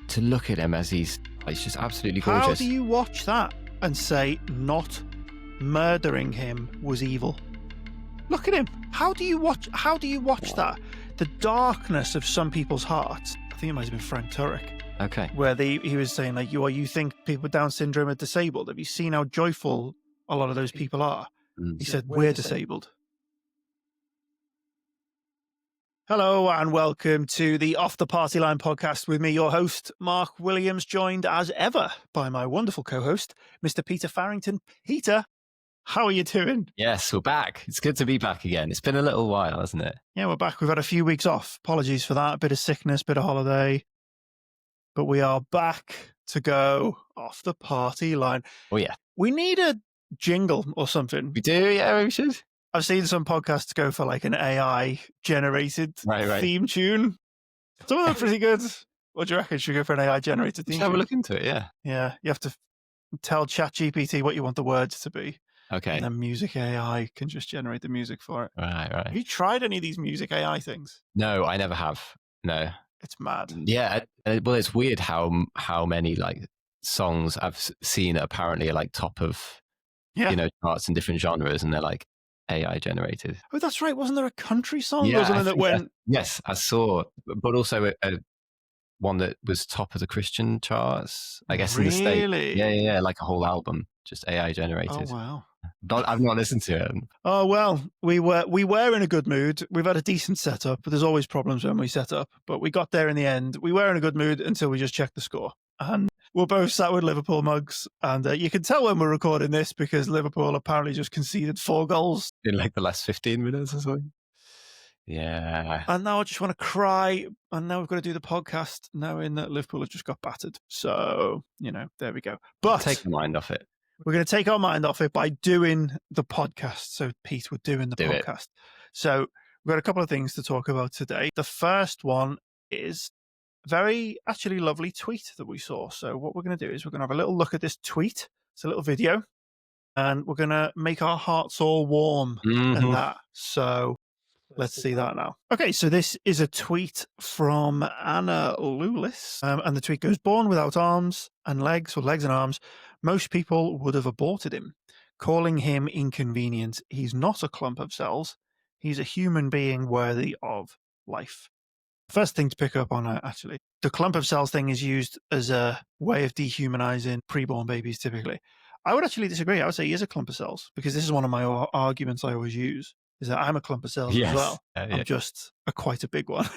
to look at him as he's just absolutely gorgeous. How do you watch that and say not murdering him was evil? Look at him. How do you watch that? The darkness of some people's hearts. I think it might have been Frank Turek. Okay. Where he was saying, like, you think people with Down syndrome are disabled? Have you seen how joyful a lot of those people are? He said, we're disabled. Hello and welcome to the Off the Party Line podcast with me, your host, Mark Williams, joined as ever by my wonderful co-host, Mr. Peter Farrington. Peter, how are you doing? Yes, we're back. It's good to be back again. It's been a little while, hasn't it? Yeah, we're back. We've had a few weeks off. Apologies for that. A bit of sickness, bit of holiday. But we are back to go off the party line. Oh, yeah. We need a jingle or something. We do? Yeah, we should. I've seen some podcasts go for like an AI-generated theme tune. Some of them are pretty good. What do you reckon? Should we go for an AI-generated theme tune? Have a look into it, yeah. Yeah, you have to tell ChatGPT what you want the words to be. Okay. And then music AI can just generate the music for it. Right. Have you tried any of these music AI things? No, I never have. No. It's mad. Yeah. Well, it's weird how many like songs I've seen that apparently are like top of, charts in different genres, and they're like AI generated. Oh, that's right. Wasn't there a country song or something that went? Yes, I saw, but also one that was top of the Christian charts, I guess, in the States. Really? Yeah, like a whole album, just AI generated. Oh, wow. But I've not listened to it. Oh, well, we were in a good mood. We've had a decent setup, but there's always problems when we set up. But we got there in the end. We were in a good mood until we just checked the score. And we're both sat with Liverpool mugs. And you can tell when we're recording this because Liverpool apparently just conceded 4 goals. In like the last 15 minutes or something. Yeah. And now I just want to cry. And now we've got to do the podcast knowing that Liverpool have just got battered. So, there we go. But take the mind off it. We're going to take our mind off it by doing the podcast. So, Pete, we're doing the podcast. So, we've got a couple of things to talk about today. The first one is a very actually lovely tweet that we saw. So, what we're going to do is we're going to have a little look at this tweet. It's a little video. And we're going to make our hearts all warm and that. So, let's see that now. Okay, so this is a tweet from Anna Lulis. And the tweet goes, born without arms and legs, or legs and arms, most people would have aborted him, calling him inconvenient. He's not a clump of cells. He's a human being worthy of life. First thing to pick up on, actually, the clump of cells thing is used as a way of dehumanizing preborn babies typically. I would actually disagree. I would say he is a clump of cells because this is one of my arguments I always use, is that I'm a clump of cells as well. I'm just quite a big one.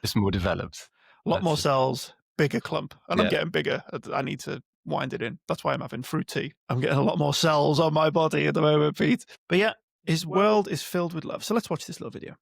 Just more developed. A lot more cells, bigger clump. And I'm getting bigger. I need to wind it in. That's why I'm having fruit tea. I'm getting a lot more cells on my body at the moment, Pete. But yeah, his world is filled with love. So let's watch this little video.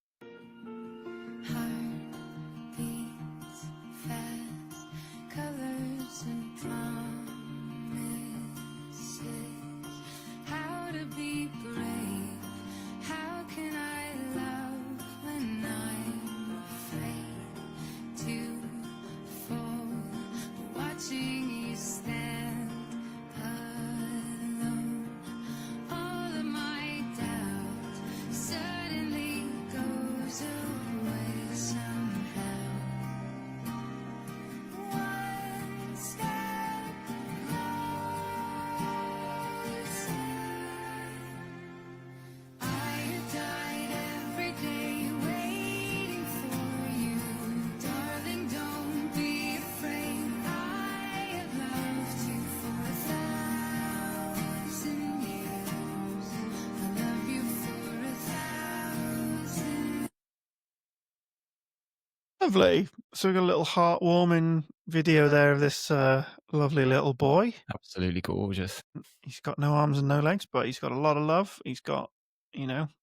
Lovely. So we got a little heartwarming video there of this lovely little boy. Absolutely gorgeous. He's got no arms and no legs, but he's got a lot of love. He's got,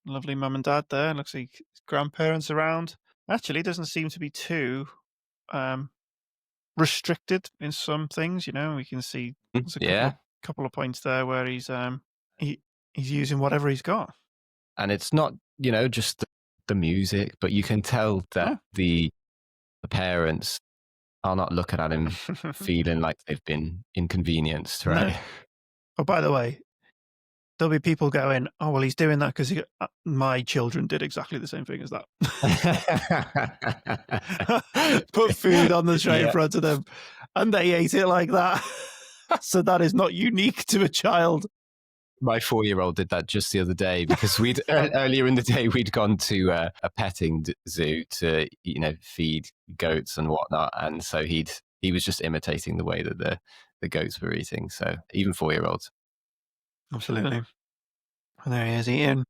lovely mum and dad there. Looks like his grandparents around. Actually, doesn't seem to be too restricted in some things. We can see there's a couple of points there where he's using whatever he's got. And it's not, just the music, but you can tell that the parents are not looking at him feeling like they've been inconvenienced, right? No. Oh, by the way, there'll be people going, oh, well, he's doing that because my children did exactly the same thing as that. Put food on the tray in front of them and they ate it like that. So that is not unique to a child. My 4-year-old did that just the other day because we'd earlier in the day we'd gone to a petting zoo to feed goats and whatnot, and so he was just imitating the way that the goats were eating. So even 4-year-olds. Absolutely. And there he is eating.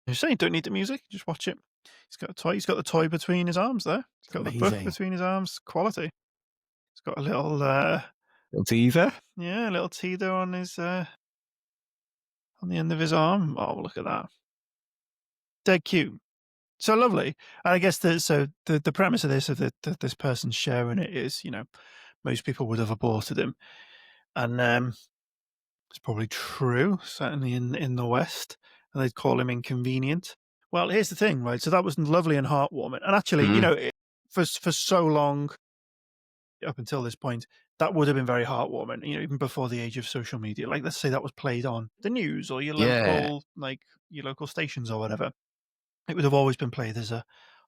You're saying don't need the music, just watch it. He's got a toy. He's got the toy between his arms there. He's got the book between his arms. Quality. He's got a little little teether. Yeah, a little teether on his on the end of his arm. Oh, look at that. Dead cute. So lovely. And I guess the premise of this, this person sharing it is, most people would have aborted him. And it's probably true, certainly in the West, and they'd call him inconvenient. Well, here's the thing, right? So that was lovely and heartwarming. And actually, for so long, up until this point, that would have been very heartwarming, even before the age of social media. Like, let's say that was played on the news or your local stations or whatever. It would have always been played as a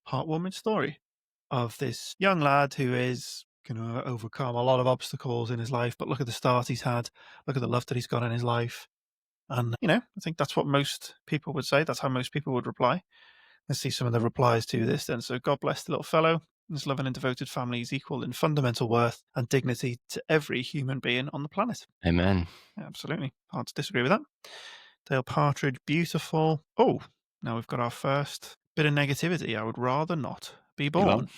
heartwarming story of this young lad who is going to overcome a lot of obstacles in his life, but look at the start he's had, look at the love that he's got in his life. And, I think that's what most people would say. That's how most people would reply. Let's see some of the replies to this then. So God bless the little fellow. His loving and devoted family is equal in fundamental worth and dignity to every human being on the planet. Amen. Yeah, absolutely. Hard to disagree with that. Dale Partridge, beautiful. Oh, now we've got our first bit of negativity. I would rather not be born.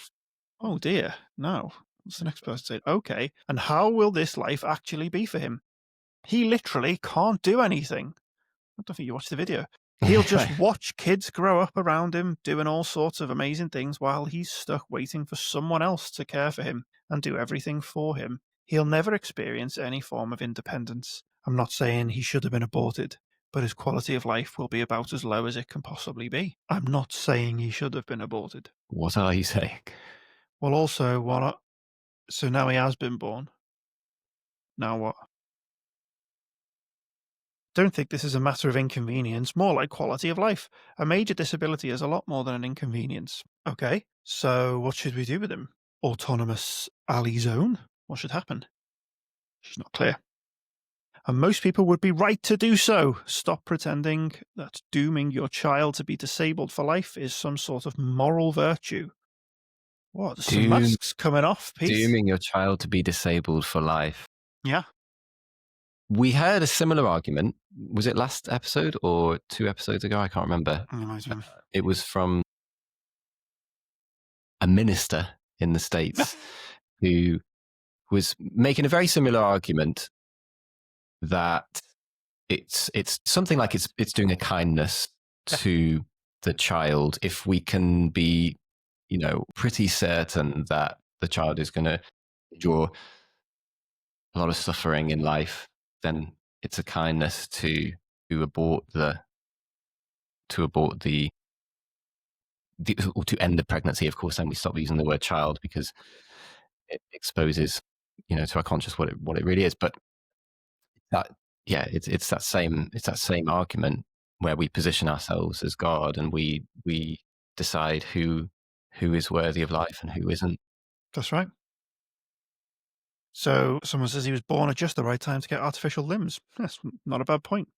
Oh dear, no. What's the next person saying? Okay, and how will this life actually be for him? He literally can't do anything. I don't think you watched the video. He'll just watch kids grow up around him doing all sorts of amazing things while he's stuck waiting for someone else to care for him and do everything for him. He'll never experience any form of independence. I'm not saying he should have been aborted, but his quality of life will be about as low as it can possibly be. I'm not saying he should have been aborted. What are you saying? Well, also, so now he has been born. Now what? Don't think this is a matter of inconvenience, more like quality of life. A major disability is a lot more than an inconvenience. Okay, so what should we do with him? Autonomous alley zone? What should happen? She's not clear. And most people would be right to do so. Stop pretending that dooming your child to be disabled for life is some sort of moral virtue. What? There's some masks coming off, Pete. Dooming your child to be disabled for life. Yeah. We heard a similar argument. Was it last episode or 2 episodes ago? I can't remember. It was from a minister in the States who was making a very similar argument that it's something like it's doing a kindness to the child if we can be, pretty certain that the child is going to endure a lot of suffering in life, then it's a kindness to abort the or to end the pregnancy. Of course, then we stop using the word child because it exposes, to our conscious what it really is. But it's that same argument where we position ourselves as God and we decide who is worthy of life and who isn't. That's right. So someone says he was born at just the right time to get artificial limbs. That's not a bad point.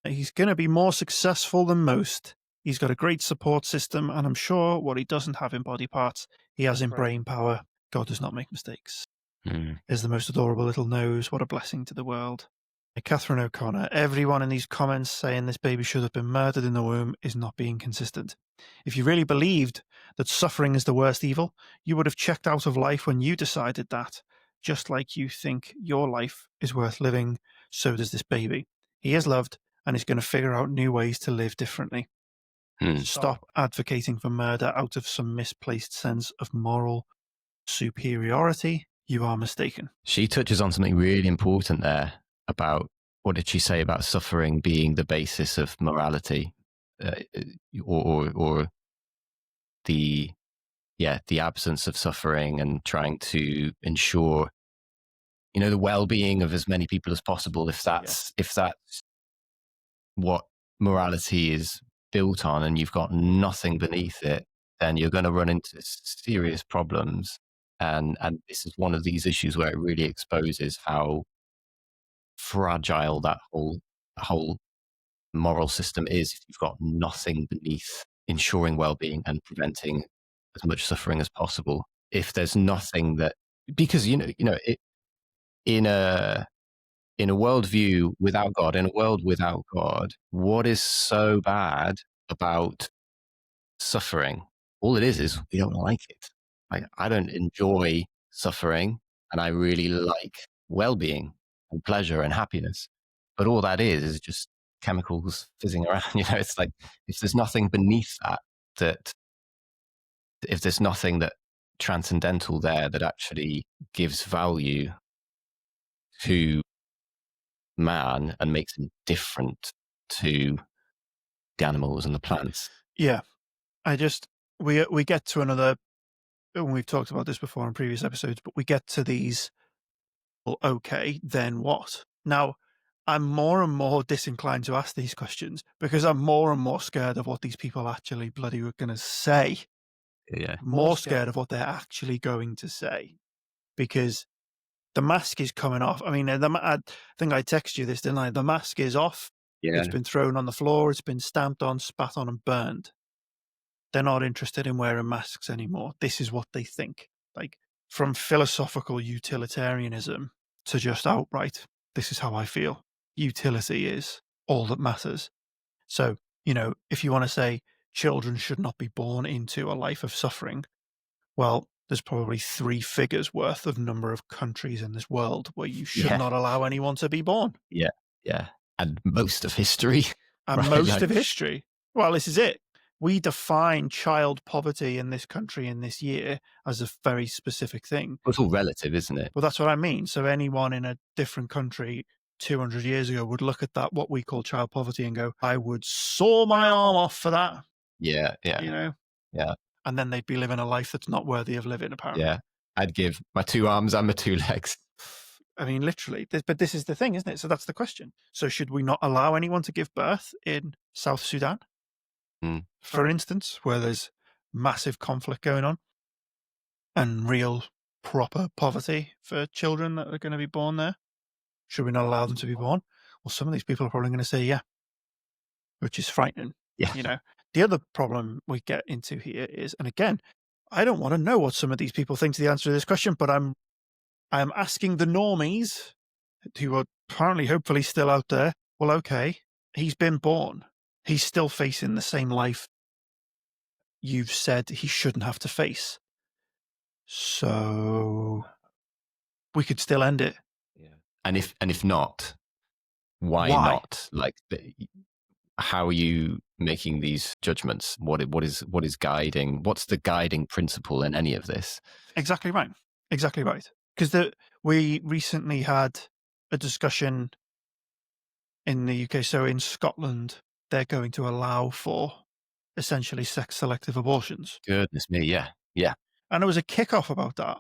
He's going to be more successful than most. He's got a great support system, and I'm sure what he doesn't have in body parts, he has in brain power. God does not make mistakes. Is the most adorable little nose. What a blessing to the world. Catherine O'Connor, everyone in these comments saying this baby should have been murdered in the womb is not being consistent. If you really believed that suffering is the worst evil, you would have checked out of life when you decided that. Just like you think your life is worth living, so does this baby. He is loved and is going to figure out new ways to live differently. Stop advocating for murder out of some misplaced sense of moral superiority. You are mistaken. She touches on something really important there about, what did she say about suffering being the basis of morality, or the absence of suffering and trying to ensure the well-being of as many people as possible, if that's what morality is built on, and you've got nothing beneath it, then you're going to run into serious problems. And this is one of these issues where it really exposes how fragile that whole moral system is if you've got nothing beneath ensuring well-being and preventing as much suffering as possible. If there's nothing that, because in a worldview without God, in a world without God, what is so bad about suffering? All it is we don't like it. Like, I don't enjoy suffering, and I really like well-being and pleasure and happiness. But all that is just chemicals fizzing around. It's like, if there's nothing beneath that if there's nothing that transcendental there that actually gives value to man and makes him different to the animals and the plants. Yeah. We get to another, and we've talked about this before in previous episodes, but we get to these, well, okay, then what? Now, I'm more and more disinclined to ask these questions because I'm more and more scared of what these people actually bloody were going to say. Yeah. More scared of what they're actually going to say, because the mask is coming off. I mean, I think I texted you this, didn't I? The mask is off. Yeah. It's been thrown on the floor. It's been stamped on, spat on, and burned. They're not interested in wearing masks anymore. This is what they think. Like, from philosophical utilitarianism to just outright, this is how I feel. Utility is all that matters. So, if you want to say children should not be born into a life of suffering, well, there's probably 3 figures worth of number of countries in this world where you should not allow anyone to be born. Yeah. Yeah. And most of history. And most of history. Well, this is it. We define child poverty in this country in this year as a very specific thing. It's all relative, isn't it? Well, that's what I mean. So anyone in a different country 200 years ago would look at that, what we call child poverty, and go, I would saw my arm off for that. Yeah. Yeah. Yeah. And then they'd be living a life that's not worthy of living, apparently. Yeah. I'd give my 2 arms and my 2 legs. I mean, literally. But this is the thing, isn't it? So that's the question. So should we not allow anyone to give birth in South Sudan? For instance, where there's massive conflict going on and real proper poverty for children that are going to be born there? Should we not allow them to be born? Well, some of these people are probably going to say, yeah, which is frightening. Yeah. The other problem we get into here is, and again, I don't want to know what some of these people think to the answer to this question, but I'm asking the normies who are apparently, hopefully still out there. Well, okay, he's been born. He's still facing the same life you've said he shouldn't have to face. So we could still end it. Yeah. And if not, why not? Like, how are you making these judgments? What is guiding? What's the guiding principle in any of this? Exactly right. Because we recently had a discussion in the UK. So in Scotland, they're going to allow for essentially sex-selective abortions. Goodness me, yeah. And there was a kickoff about that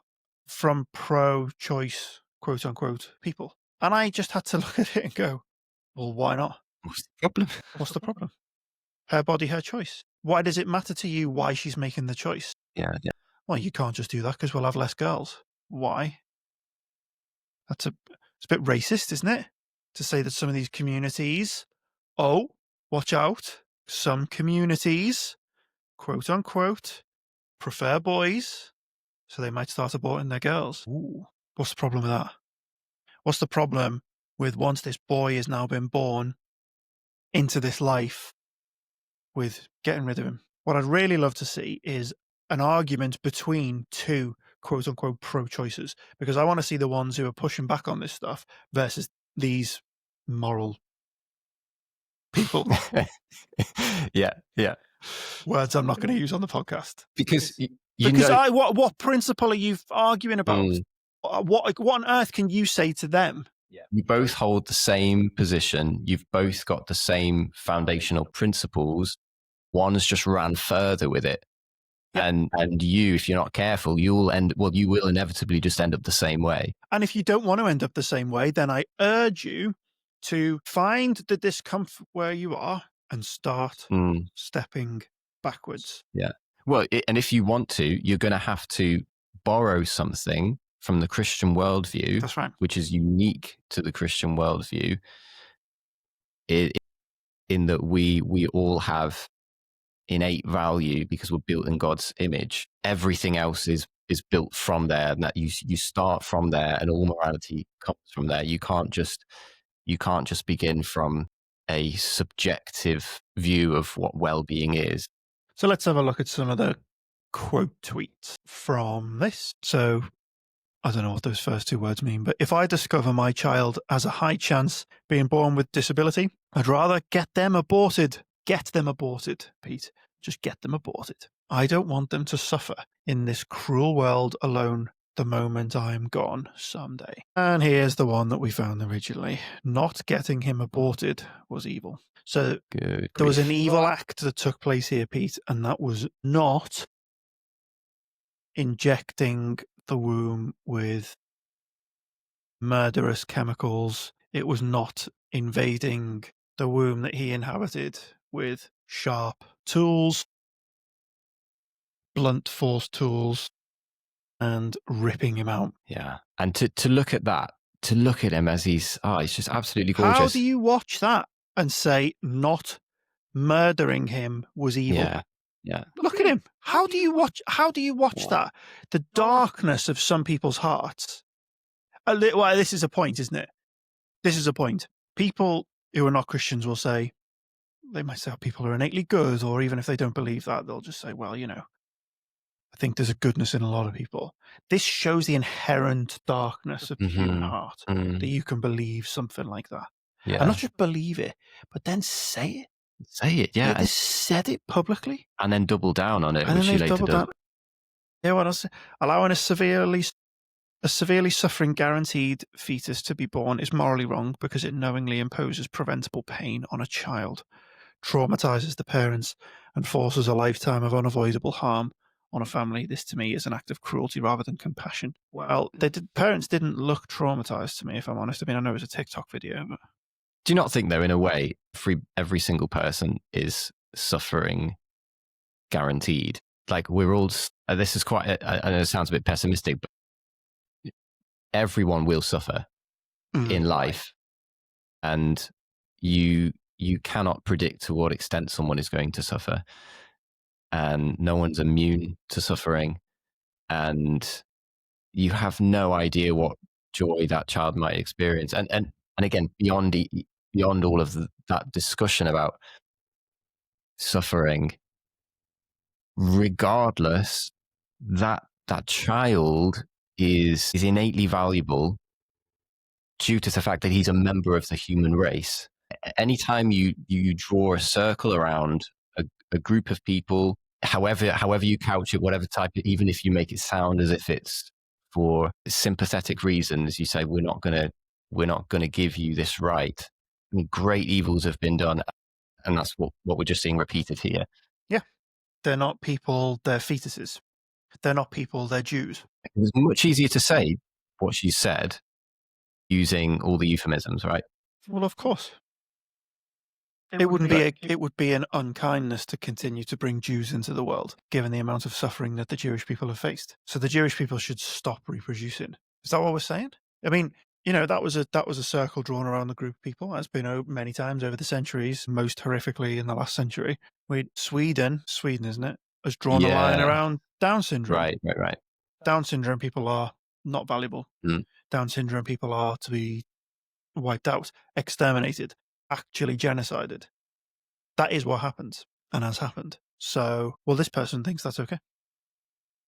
from pro-choice, quote-unquote, people. And I just had to look at it and go, well, why not? What's the problem? What's the problem? Her body, her choice. Why does it matter to you why she's making the choice? Yeah. Well, you can't just do that because we'll have less girls. Why? It's a bit racist, isn't it? To say that some of these communities, watch out, some communities, quote unquote, prefer boys, so they might start aborting their girls. Ooh. What's the problem with that? What's the problem with, once this boy has now been born into this life, with getting rid of him? What I'd really love to see is an argument between 2 quote unquote pro-choicers, because I want to see the ones who are pushing back on this stuff versus these moral people. Yeah. Words I'm not going to use on the podcast. Because what principle are you arguing about? What on earth can you say to them? Yeah. You both hold the same position. You've both got the same foundational principles. One's just ran further with it. And you, if you're not careful, you will inevitably just end up the same way. And if you don't want to end up the same way, then I urge you to find the discomfort where you are and start stepping backwards. Yeah. Well, and if you want to, you're going to have to borrow something from the Christian worldview. That's right. Which is unique to the Christian worldview, in that we all have innate value because we're built in God's image. Everything else is built from there, and that you start from there, and all morality comes from there. You can't just begin from a subjective view of what well-being is. So let's have a look at some of the quote tweets from this. So I don't know what those first two words mean, but if I discover my child has a high chance being born with disability, I'd rather get them aborted. Get them aborted, Pete. Just get them aborted. I don't want them to suffer in this cruel world alone the moment I'm gone someday. And here's the one that we found originally. Not getting him aborted was evil. So there was an evil act that took place here, Pete, and that was not injecting the womb with murderous chemicals. It was not invading the womb that he inhabited with sharp tools, blunt force tools, and ripping him out. Yeah. And to look at that, to look at him as he's just absolutely gorgeous. How do you watch that and say not murdering him was evil? Yeah. Look at him. How do you watch that? The darkness of some people's hearts. Well, this is a point, isn't it? This is a point. People who are not Christians will say, they might say people are innately good, or even if they don't believe that, they'll just say, well, I think there's a goodness in a lot of people. This shows the inherent darkness of the human heart, that you can believe something like that. Yeah. And not just believe it, but then say it. Say it, yeah. They said it publicly. And then double down on it, And which then you they've later doubled do. down. Yeah, what else? Allowing a severely suffering guaranteed fetus to be born is morally wrong because it knowingly imposes preventable pain on a child, traumatizes the parents, and forces a lifetime of unavoidable harm on a family. This, to me, is an act of cruelty rather than compassion. Well, parents didn't look traumatized to me, if I'm honest. I mean, I know it was a TikTok video, but... Do you not think, though, in a way, every single person is suffering guaranteed? Like, we're all... this is quite... I know it sounds a bit pessimistic, but everyone will suffer in life. And you cannot predict to what extent someone is going to suffer. And no one's immune to suffering. And you have no idea what joy that child might experience. And again, beyond all of that discussion about suffering, regardless, that child is innately valuable due to the fact that he's a member of the human race. Anytime you draw a circle around a group of people, however you couch it, whatever type, even if you make it sound as if it's for sympathetic reasons, you say we're not going to give you this right. I mean, great evils have been done, and that's what we're just seeing repeated here. Yeah, they're not people; they're fetuses. They're not people; they're Jews. It was much easier to say what she said using all the euphemisms, right? Well, of course. It would be an unkindness to continue to bring Jews into the world, given the amount of suffering that the Jewish people have faced. So the Jewish people should stop reproducing. Is that what we're saying? I mean, that was a circle drawn around the group of people, as been many times over the centuries, most horrifically in the last century. Sweden, isn't it, has drawn a line around Down syndrome. Right. Down syndrome people are not valuable. Down syndrome people are to be wiped out, exterminated, actually genocided. That is what happens and has happened. So, this person thinks that's okay.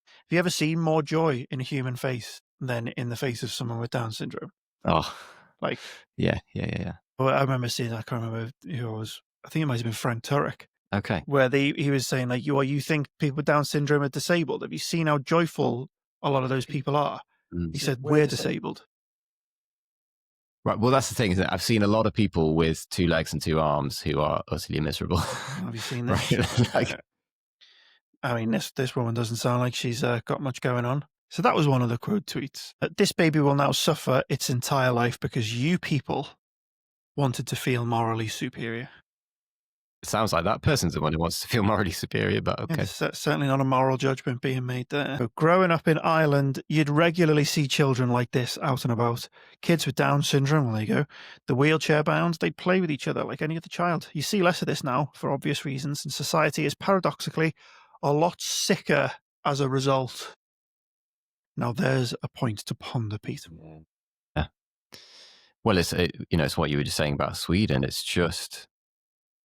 Have you ever seen more joy in a human face than in the face of someone with Down syndrome? Oh, like, yeah. Well, I remember seeing, I can't remember who it was. I think it might have been Frank Turek. Okay. Where he was saying, like, you think people with Down syndrome are disabled? Have you seen how joyful a lot of those people are? He said, we're disabled. Right. Well, that's the thing, isn't it? I've seen a lot of people with 2 legs and 2 arms who are utterly miserable. Have you seen this? Right? I mean, this woman doesn't sound like she's got much going on. So that was one of the quote tweets. This baby will now suffer its entire life because you people wanted to feel morally superior. It sounds like that person's the one who wants to feel morally superior, but okay. Yeah, there's certainly not a moral judgment being made there. So growing up in Ireland, you'd regularly see children like this out and about. Kids with Down syndrome, well, there you go. The wheelchair bound, they play with each other like any other child. You see less of this now for obvious reasons, and society is paradoxically a lot sicker as a result. Now there's a point to ponder, Pete. Yeah. Well, it's what you were just saying about Sweden. It's just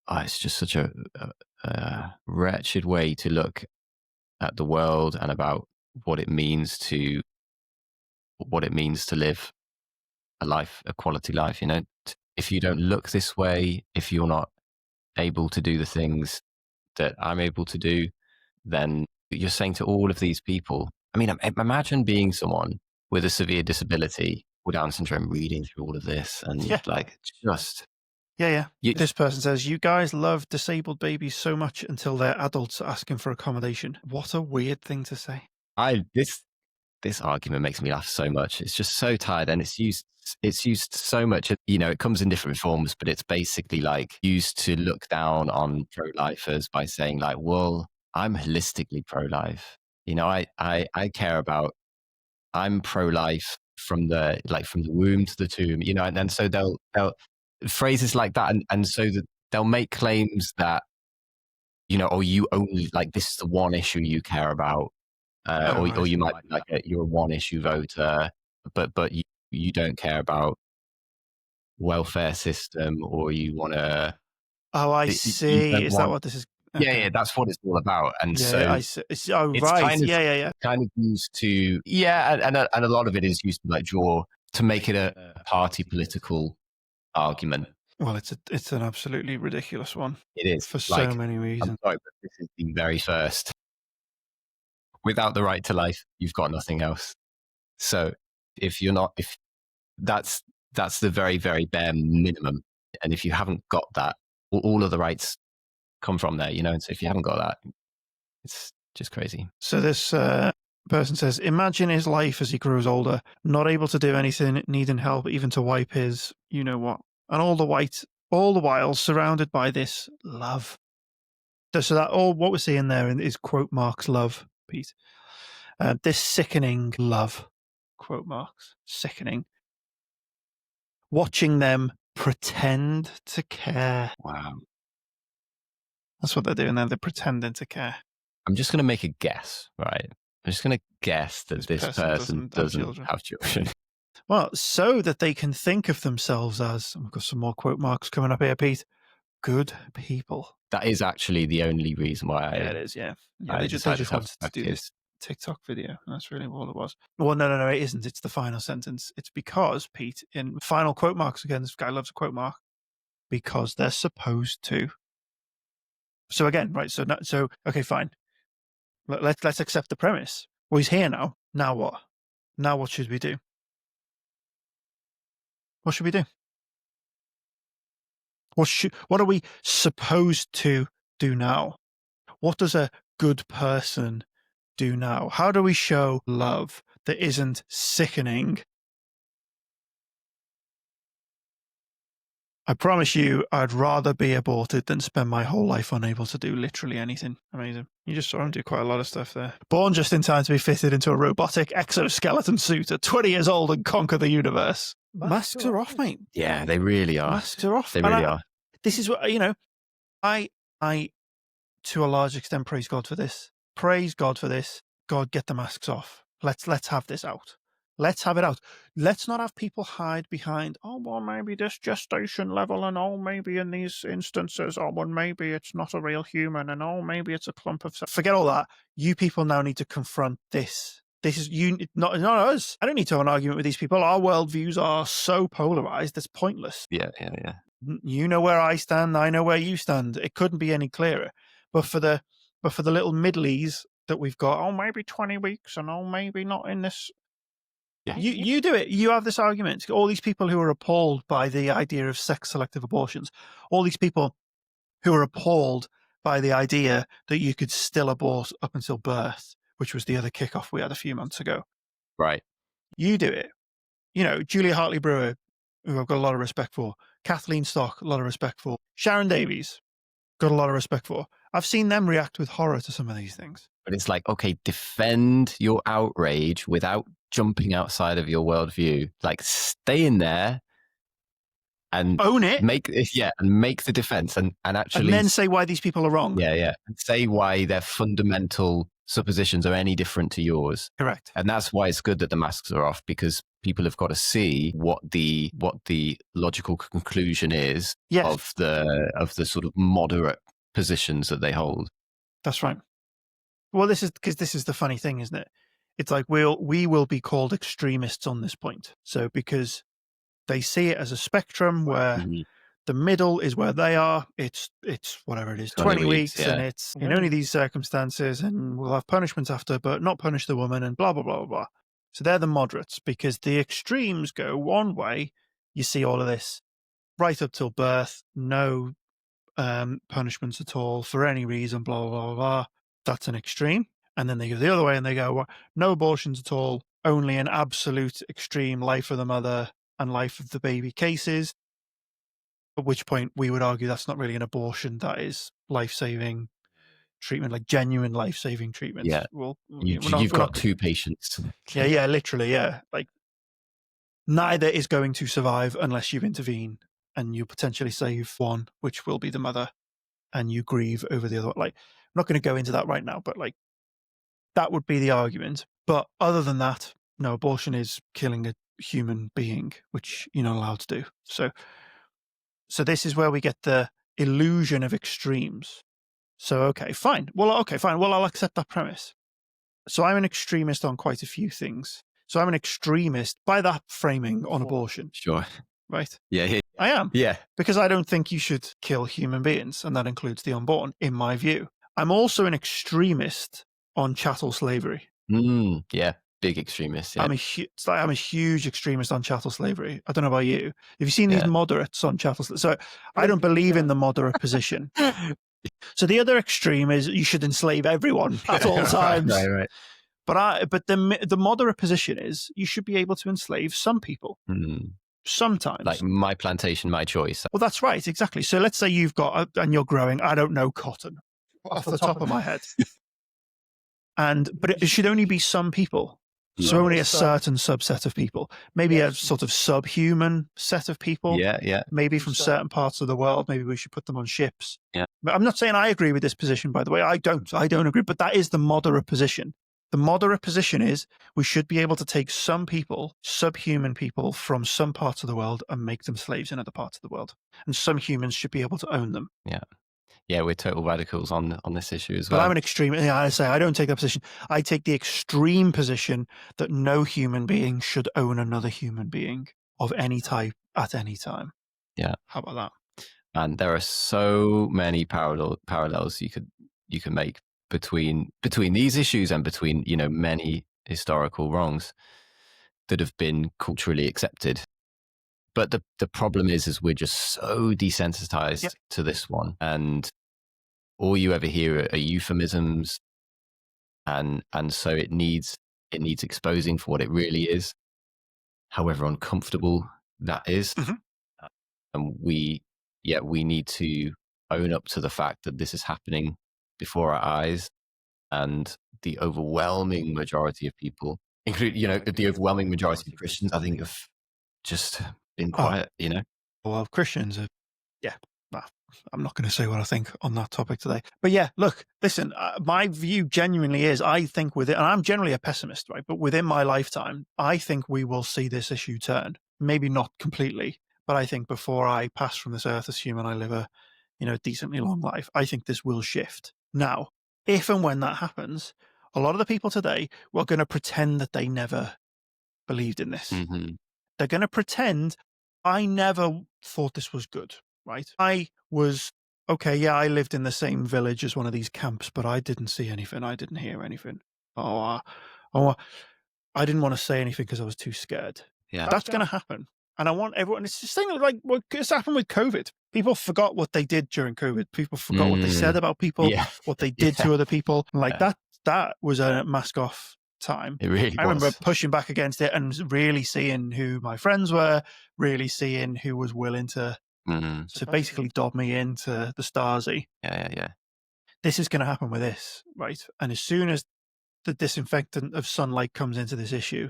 such a wretched way to look at the world and about what it means to live a quality life. If you don't look this way, if you're not able to do the things that I'm able to do, then you're saying to all of these people. I mean, imagine being someone with a severe disability or Down syndrome, reading through all of this and This person says, you guys love disabled babies so much until they're adults asking for accommodation. What a weird thing to say. This argument makes me laugh so much. It's just so tired, and it's used so much. It comes in different forms, but it's basically like used to look down on pro-lifers by saying like, well, I'm holistically pro-life. I care about, I'm pro-life from the womb to the tomb, and so they'll phrases like that. And so that they'll make claims that, or you only this is the one issue you care about. Or you might be you're a one issue voter, but you don't care about welfare system, or you want to. Oh, I see. Is that what this is? Okay. Yeah, that's what it's all about. And I see. Oh, it's right. Kind of used to, and a lot of it is used to make it a party political argument. Well, it's an absolutely ridiculous one. It is for so many reasons. I'm sorry, but this is the very first. Without the right to life, you've got nothing else. So if that's the very, very bare minimum. And if you haven't got that, all of the rights come from there, and so if you haven't got that, it's just crazy. So this person says, imagine his life as he grows older, not able to do anything, needing help even to wipe his, what, and all the while surrounded by this love. So that what we're seeing there is quote marks love, Pete. This sickening love, quote marks, sickening. Watching them pretend to care. Wow. That's what they're doing there. They're pretending to care. I'm just going to make a guess, right? I'm just going to guess that this person doesn't have children. Well, so that they can think of themselves as, we've got some more quote marks coming up here, Pete, good people. That is actually the only reason why it is, they just wanted to do this TikTok video. That's really all it was. Well, no, it isn't. It's the final sentence. It's because, Pete, in final quote marks, again, this guy loves a quote mark, because they're supposed to. So again, right, so okay, fine. Let's accept the premise. Well, he's here now. Now what? Now what should we do? What should we do? What are we supposed to do now? What does a good person do now? How do we show love that isn't sickening? I promise you, I'd rather be aborted than spend my whole life unable to do literally anything. Amazing. You just saw him do quite a lot of stuff there. Born just in time to be fitted into a robotic exoskeleton suit at 20 years old and conquer the universe. Masks are off, mate. Yeah, they really are. Masks are off. They really are. This is what, I, to a large extent, praise God for this. Praise God for this. God, get the masks off. Let's have this out. Let's have it out. Let's not have people hide behind, oh, well, maybe this gestation level, and oh, maybe in these instances, oh, well, maybe it's not a real human, and oh, maybe it's a clump of... Forget all that. You people now need to confront this. This is you, not us. I don't need to have an argument with these people. Our worldviews are so polarized, it's pointless. Yeah. You know where I stand, I know where you stand. It couldn't be any clearer. But for the little middlies that we've got, oh, maybe 20 weeks, and oh, maybe not in this... You do it. You have this argument. All these people who are appalled by the idea of sex-selective abortions, all these people who are appalled by the idea that you could still abort up until birth, which was the other kickoff we had a few months ago. Right. You do it. You know, Julia Hartley-Brewer, who I've got a lot of respect for. Kathleen Stock, a lot of respect for. Sharon Davies, got a lot of respect for. I've seen them react with horror to some of these things. But it's like, okay, defend your outrage without jumping outside of your worldview. Like, stay in there and own it. Make the defense and actually. And then say why these people are wrong. Yeah. And say why their fundamental suppositions are any different to yours. Correct. And that's why it's good that the masks are off, because people have got to see what the logical conclusion is of the sort of moderate positions that they hold. That's right. Well, this is the funny thing, isn't it? It's like we will be called extremists on this point. So because they see it as a spectrum where the middle is where they are. It's whatever it is, 20 weeks and it's in only these circumstances, and we'll have punishments after, but not punish the woman, and blah, blah, blah, blah. So they're the moderates, because the extremes go one way. You see all of this right up till birth, no punishments at all for any reason, blah, blah, blah, blah. That's an extreme. And then they go the other way and they go, well, no abortions at all, only an absolute extreme life of the mother and life of the baby cases. At which point we would argue that's not really an abortion, that is life-saving treatment, like genuine life-saving treatment. Yeah. Well, you've got two patients. Yeah, literally, yeah. Like, neither is going to survive unless you intervene and you potentially save one, which will be the mother, and you grieve over the other one. Like, I'm not going to go into that right now, but like, that would be the argument. But other than that, no, abortion is killing a human being, which you're not allowed to do. So this is where we get the illusion of extremes. So, okay, fine. Well, I'll accept that premise. So I'm an extremist on quite a few things. So I'm an extremist by that framing on abortion. Sure. Right? Yeah. I am. Yeah. Because I don't think you should kill human beings, and that includes the unborn, in my view. I'm also an extremist on chattel slavery. Yeah. Big extremist. Yeah. I'm a huge extremist on chattel slavery. I don't know about you. Have you seen these moderates on chattel slavery? So I don't believe in the moderate position. So the other extreme is you should enslave everyone at all times. Right. But the moderate position is you should be able to enslave some people. Sometimes. Like my plantation, my choice. Well, that's right. Exactly. So let's say you've got, and you're growing, I don't know, cotton off the top of my head. But it should only be some people. So only a certain subset of people, maybe a sort of subhuman set of people. Yeah. Maybe from certain parts of the world. Maybe we should put them on ships. Yeah. But I'm not saying I agree with this position, by the way. I don't agree. But that is the moderate position. The moderate position is we should be able to take some people, subhuman people from some parts of the world, and make them slaves in other parts of the world. And some humans should be able to own them. Yeah, we're total radicals on this issue as well. But I'm an extreme. I say I don't take that position. I take the extreme position that no human being should own another human being of any type at any time. Yeah. How about that? And there are so many parallels you can make between these issues and between many historical wrongs that have been culturally accepted. But the problem is we're just so desensitized to this one, and all you ever hear are euphemisms, and so it needs exposing for what it really is, however uncomfortable that is. And we need to own up to the fact that this is happening before our eyes, and the overwhelming majority of people, including the overwhelming majority of Christians, I think have just been quiet. Well, Christians are, I'm not going to say what I think on that topic today. But yeah, look, listen, my view genuinely is I think and I'm generally a pessimist, right? But within my lifetime, I think we will see this issue turn. Maybe not completely, but I think before I pass from this earth as human, I live a decently long life. I think this will shift. Now, if and when that happens, a lot of the people today were going to pretend that they never believed in this. They're going to pretend I never thought this was good. Right. I was, I lived in the same village as one of these camps, but I didn't see anything. I didn't hear anything. I didn't want to say anything because I was too scared. Yeah. That's going to happen. And I want everyone, it's the same like it's happened with COVID. people forgot what they did during COVID. People forgot what they said about people, what they did to other people. Like that was a mask off time. It really I remember was. pushing back against it and really seeing who my friends were, really seeing who was willing to basically dob me into the Stasi. Yeah. This is going to happen with this, right? And as soon as the disinfectant of sunlight comes into this issue,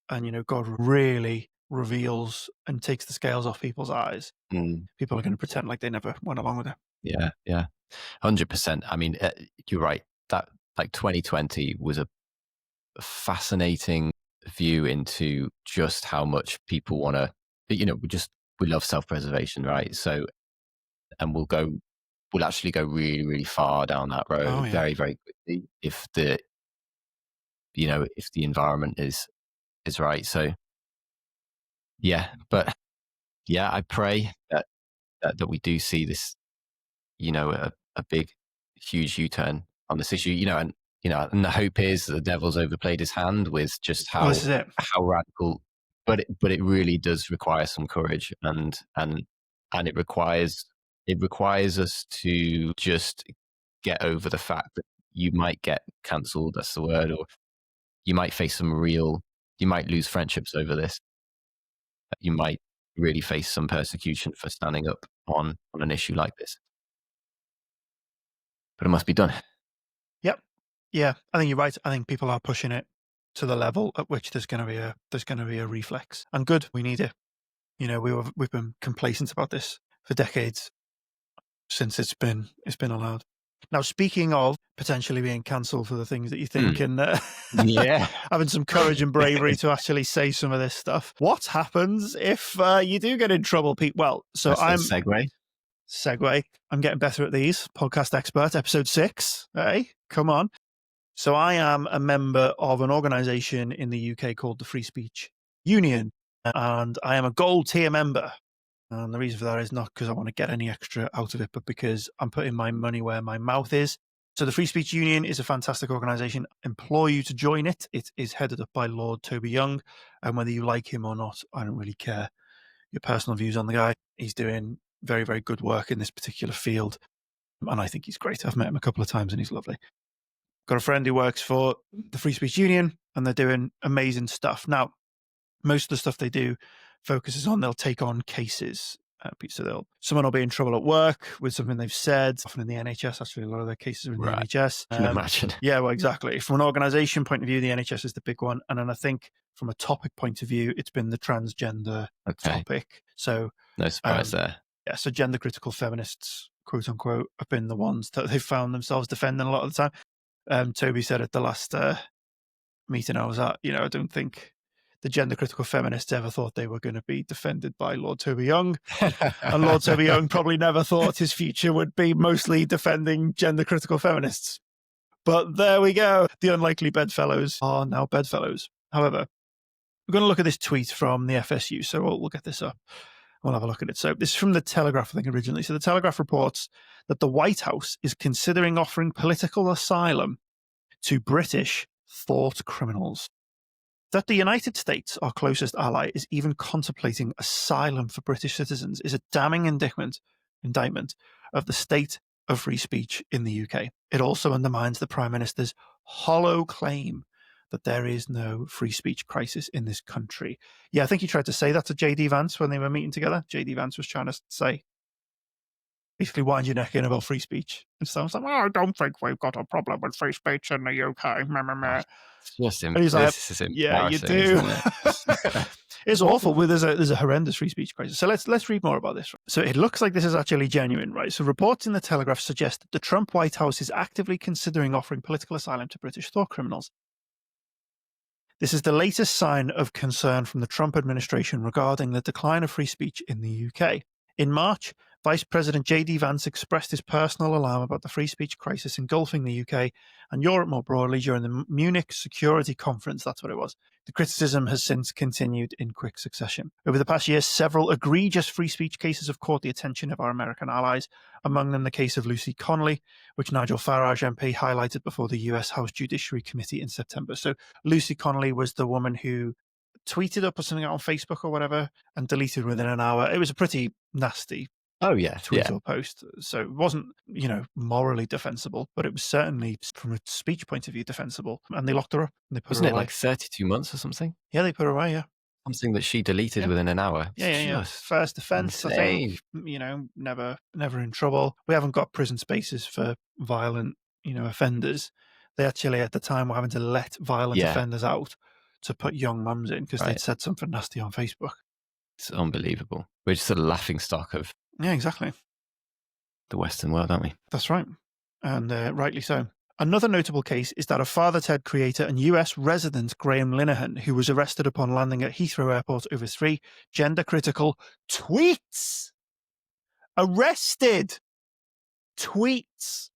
and God really reveals and takes the scales off people's eyes, people are going to pretend like they never went along with it. Yeah, 100%. I mean, you're right. That 2020 was a fascinating view into just how much people want to. We love self-preservation, right? So, and we'll actually go really, really far down that road very, very quickly if the environment is right. So, I pray that we do see this, a big, huge U-turn on this issue, and the hope is that the devil's overplayed his hand with just how radical, but it really does require some courage, and it requires us to just get over the fact that you might get cancelled, that's the word, or you might face you might lose friendships over this. You might really face some persecution for standing up on an issue like this. But it must be done. Yep. Yeah, I think you're right. I think people are pushing it to the level at which there's going to be a reflex. And good, we need it. We've been complacent about this for decades since it's been allowed. Now, speaking of potentially being cancelled for the things that you think and having some courage and bravery to actually say some of this stuff, what happens if you do get in trouble, Pete? Well, so That's a segue. I'm getting better at these. Podcast expert, episode 6. Hey, come on. So I am a member of an organisation in the UK called the Free Speech Union, and I am a gold tier member. And the reason for that is not because I want to get any extra out of it, but because I'm putting my money where my mouth is. So the Free Speech Union is a fantastic organisation. I implore you to join it. It is headed up by Lord Toby Young, and whether you like him or not, I don't really care. Your personal views on the guy. He's doing very, very good work in this particular field, and I think he's great. I've met him a couple of times and he's lovely. Got a friend who works for the Free Speech Union, and they're doing amazing stuff. Now, most of the stuff they do focuses on they'll take on cases. So someone will be in trouble at work with something they've said, often in the NHS. Actually, a lot of their cases are in the NHS. Can imagine. Yeah, well, exactly. From an organisation point of view, the NHS is the big one. And then I think from a topic point of view, it's been the transgender topic. So no surprise there. Yeah, so gender critical feminists, quote unquote, have been the ones that they've found themselves defending a lot of the time. Toby said at the last meeting I was at, I don't think the gender critical feminists ever thought they were going to be defended by Lord Toby Young. And Lord Toby Young probably never thought his future would be mostly defending gender critical feminists. But there we go. The unlikely bedfellows are now bedfellows. However, we're going to look at this tweet from the FSU. So we'll get this up. We'll have a look at it. So this is from the Telegraph, I think, originally. So the Telegraph reports that the White House is considering offering political asylum to British thought criminals. That the United States, our closest ally, is even contemplating asylum for British citizens is a damning indictment of the state of free speech in the UK. It also undermines the Prime Minister's hollow claim that there is no free speech crisis in this country. Yeah, I think he tried to say that to J.D. Vance when they were meeting together. J.D. Vance was trying to say, basically wind your neck in about free speech. And so I was like, I don't think we've got a problem with free speech in the UK. This is embarrassing, yeah, you do. It's awful. There's a horrendous free speech crisis. So let's read more about this. So it looks like this is actually genuine, right? So reports in the Telegraph suggest that the Trump White House is actively considering offering political asylum to British thought criminals. This is the latest sign of concern from the Trump administration regarding the decline of free speech in the UK. In March, Vice President J.D. Vance expressed his personal alarm about the free speech crisis engulfing the UK and Europe more broadly during the Munich Security Conference. That's what it was. The criticism has since continued in quick succession. Over the past year, several egregious free speech cases have caught the attention of our American allies, among them the case of Lucy Connolly, which Nigel Farage MP highlighted before the US House Judiciary Committee in September. So Lucy Connolly was the woman who tweeted up or something on Facebook or whatever and deleted within an hour. It was a pretty nasty Oh, yeah. tweet or post. So it wasn't, morally defensible, but it was certainly, from a speech point of view, defensible. And they locked her up. And they put Wasn't her it away. like 32 months or something? Yeah, they put her away, yeah. Something that she deleted within an hour. Yeah. First offence, I think. Never in trouble. We haven't got prison spaces for violent, offenders. They actually, at the time, were having to let violent offenders out to put young mums in because they'd said something nasty on Facebook. It's unbelievable. We're just sort of laughing stock of exactly the Western world, aren't we? That's right. And rightly so. Another notable case is that of Father Ted creator and US resident Graham Linehan, who was arrested upon landing at Heathrow Airport over 3 gender-critical tweets. Arrested! Tweets.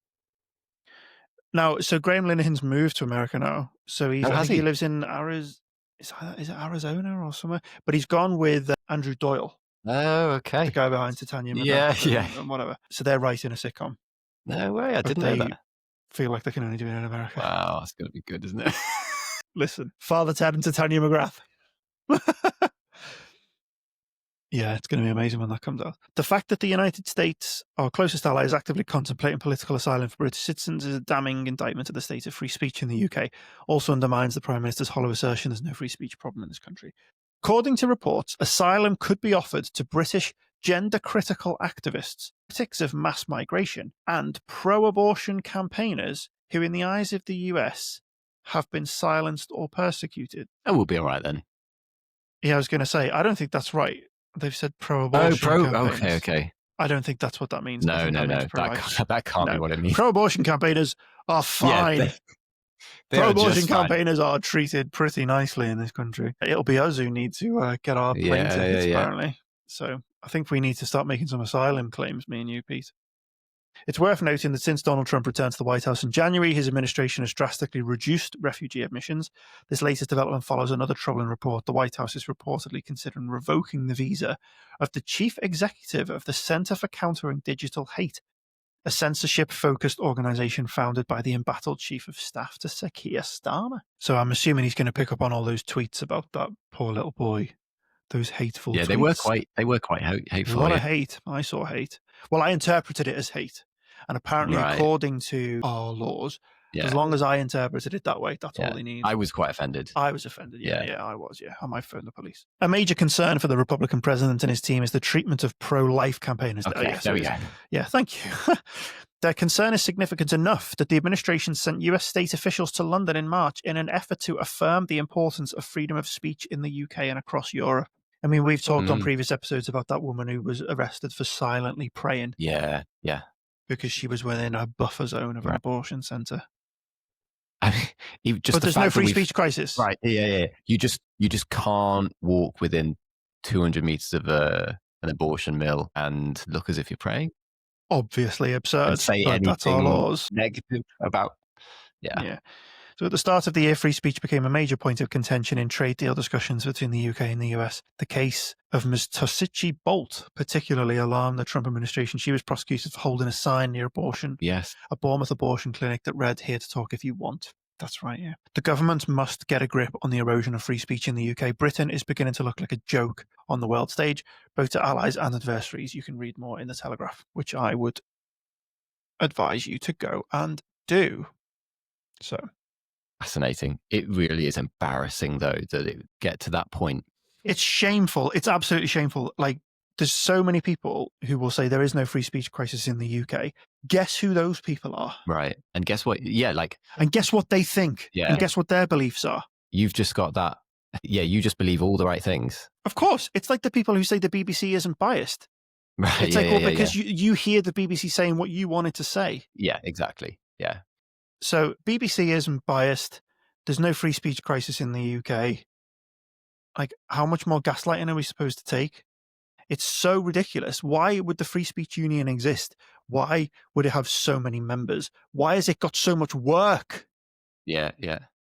Now, so Graham Linehan's moved to America now. So I think he lives in Arizona. Is it Arizona or somewhere? But he's gone with Andrew Doyle. Oh, okay. The guy behind Titanium. And whatever. So they're writing a sitcom. No way, I didn't know that. Feel like they can only do it in America. Wow, that's going to be good, isn't it? Listen, Father Ted and Titania McGrath. Yeah, it's going to be amazing when that comes out. The fact that the United States, our closest ally, is actively contemplating political asylum for British citizens is a damning indictment of the state of free speech in the UK. Also undermines the Prime Minister's hollow assertion there's no free speech problem in this country. According to reports, asylum could be offered to British gender-critical activists, critics of mass migration, and pro-abortion campaigners who, in the eyes of the US, have been silenced or persecuted. Oh, we'll be all right then. Yeah, I was going to say, I don't think that's right. They've said pro-abortion campaigners. Okay. I don't think that's what that means. No. That can't be what it means. Pro-abortion campaignners are fine. Yeah, they pro-abortion campaigners are treated pretty nicely in this country. It'll be us who need to get our plane tickets, apparently. So I think we need to start making some asylum claims, me and you, Pete. It's worth noting that since Donald Trump returned to the White House in January, his administration has drastically reduced refugee admissions. This latest development follows another troubling report. The White House is reportedly considering revoking the visa of the chief executive of the Center for Countering Digital Hate, a censorship-focused organization founded by the embattled chief of staff to Sir Keir Starmer. So I'm assuming he's going to pick up on all those tweets about that poor little boy. Those hateful tweets. Yeah, they were quite hateful. A lot of hate. I saw hate. Well, I interpreted it as hate. And apparently, according to our laws, as long as I interpreted it that way, that's all they need. I was quite offended. I was offended. Yeah, I was. Yeah, I might phone the police. A major concern for the Republican president and his team is the treatment of pro-life campaigners. Okay, there we go. Yeah, thank you. Their concern is significant enough that the administration sent US state officials to London in March in an effort to affirm the importance of freedom of speech in the UK and across Europe. I mean, we've talked on previous episodes about that woman who was arrested for silently praying. Yeah. Because she was within a buffer zone of an abortion centre. I mean, but there's no free speech crisis. Right, yeah. You just can't walk within 200 metres of an abortion mill and look as if you're praying. Obviously absurd. And say anything that's our laws. Negative about... Yeah. So at the start of the year, free speech became a major point of contention in trade deal discussions between the UK and the US. The case of Ms. Tosici Bolt particularly alarmed the Trump administration. She was prosecuted for holding a sign near a Bournemouth abortion clinic that read, "Here to talk if you want." That's right, yeah. The government must get a grip on the erosion of free speech in the UK. Britain is beginning to look like a joke on the world stage, both to allies and adversaries. You can read more in The Telegraph, which I would advise you to go and do. So... fascinating. It really is embarrassing, though, that it get to that point. It's shameful. It's absolutely shameful. Like, there's so many people who will say there is no free speech crisis in the UK. Guess who those people are? Right. And guess what? Yeah, and guess what they think? Yeah. And guess what their beliefs are? You've just got that. Yeah, you just believe all the right things. Of course. It's like the people who say the BBC isn't biased. Right. It's because you hear the BBC saying what you wanted to say. Yeah, exactly. Yeah. So BBC isn't biased. There's no free speech crisis in the UK. Like, how much more gaslighting are we supposed to take? It's so ridiculous. Why would the Free Speech Union exist? Why would it have so many members? Why has it got so much work? Yeah.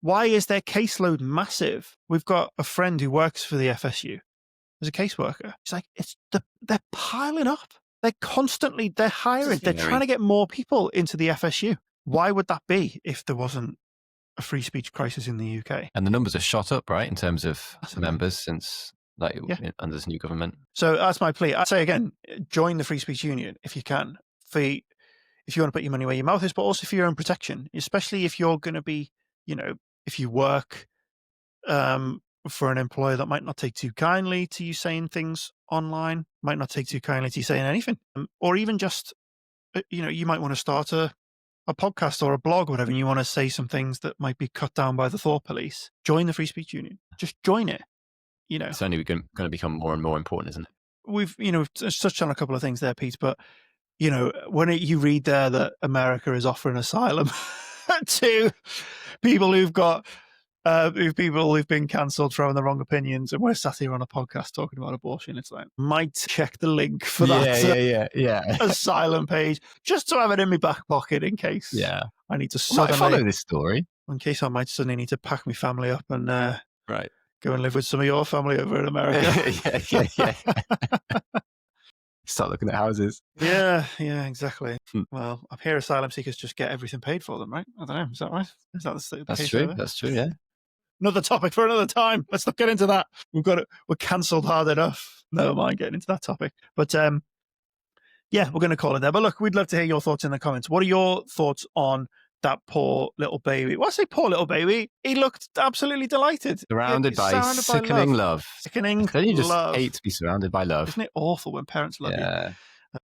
Why is their caseload massive? We've got a friend who works for the FSU. There's a caseworker. She's like, they're piling up. They're hiring. They're trying to get more people into the FSU. Why would that be if there wasn't a free speech crisis in the UK? And the numbers have shot up, right, in terms of members since under this new government. So that's my plea. I'd say again, join the Free Speech Union if you can. If you want to put your money where your mouth is, but also for your own protection, especially if you're going to be, if you work for an employer that might not take too kindly to you saying things online, might not take too kindly to you saying anything, or even just, you might want to start a podcast or a blog or whatever, and you want to say some things that might be cut down by the thought police. Join the Free Speech Union. Just join it. It's only going to become more and more important, isn't it? We've touched on a couple of things there, Pete, but when you read there that America is offering asylum to people who've been cancelled for having the wrong opinions, and we're sat here on a podcast talking about abortion, it's like, might check the link for that asylum page just to have it in my back pocket in case I need to follow this story. In case I might suddenly need to pack my family up and right. Go and live with some of your family over in America. yeah. Start looking at houses. Yeah, exactly. Well, I hear asylum seekers just get everything paid for them, right? I don't know. Is that right? Is that the That's case true. over? That's true, yeah. Another topic for another time. Let's not get into that. We're cancelled hard enough. Never mind getting into that topic. But we're going to call it there. But look, we'd love to hear your thoughts in the comments. What are your thoughts on that poor little baby? Well, I say poor little baby. He looked absolutely delighted. Surrounded by sickening love. Sickening Then you just love. hate to be surrounded by love. Isn't it awful when parents love you?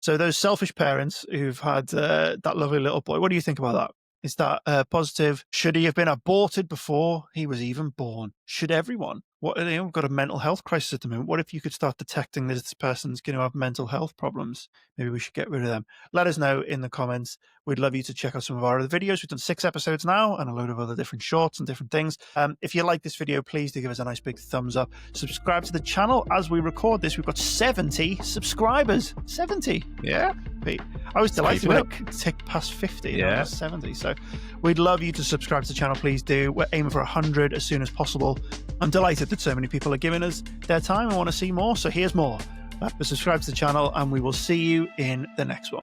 So those selfish parents who've had that lovely little boy, what do you think about that? Is that positive? Should he have been aborted before he was even born? Should everyone? We've got a mental health crisis at the moment. What if you could start detecting this person's going to have mental health problems? Maybe we should get rid of them. Let us know in the comments. We'd love you to check out some of our other videos. We've done 6 episodes now and a load of other different shorts and different things. If you like this video, please do give us a nice big thumbs up. Subscribe to the channel. As we record this, we've got 70 subscribers. 70. Yeah. Pete, I was delighted when it ticked past 50. Yeah. 70. So we'd love you to subscribe to the channel. Please do. We're aiming for 100 as soon as possible. I'm delighted that so many people are giving us their time and want to see more. So here's more. Subscribe to the channel and we will see you in the next one.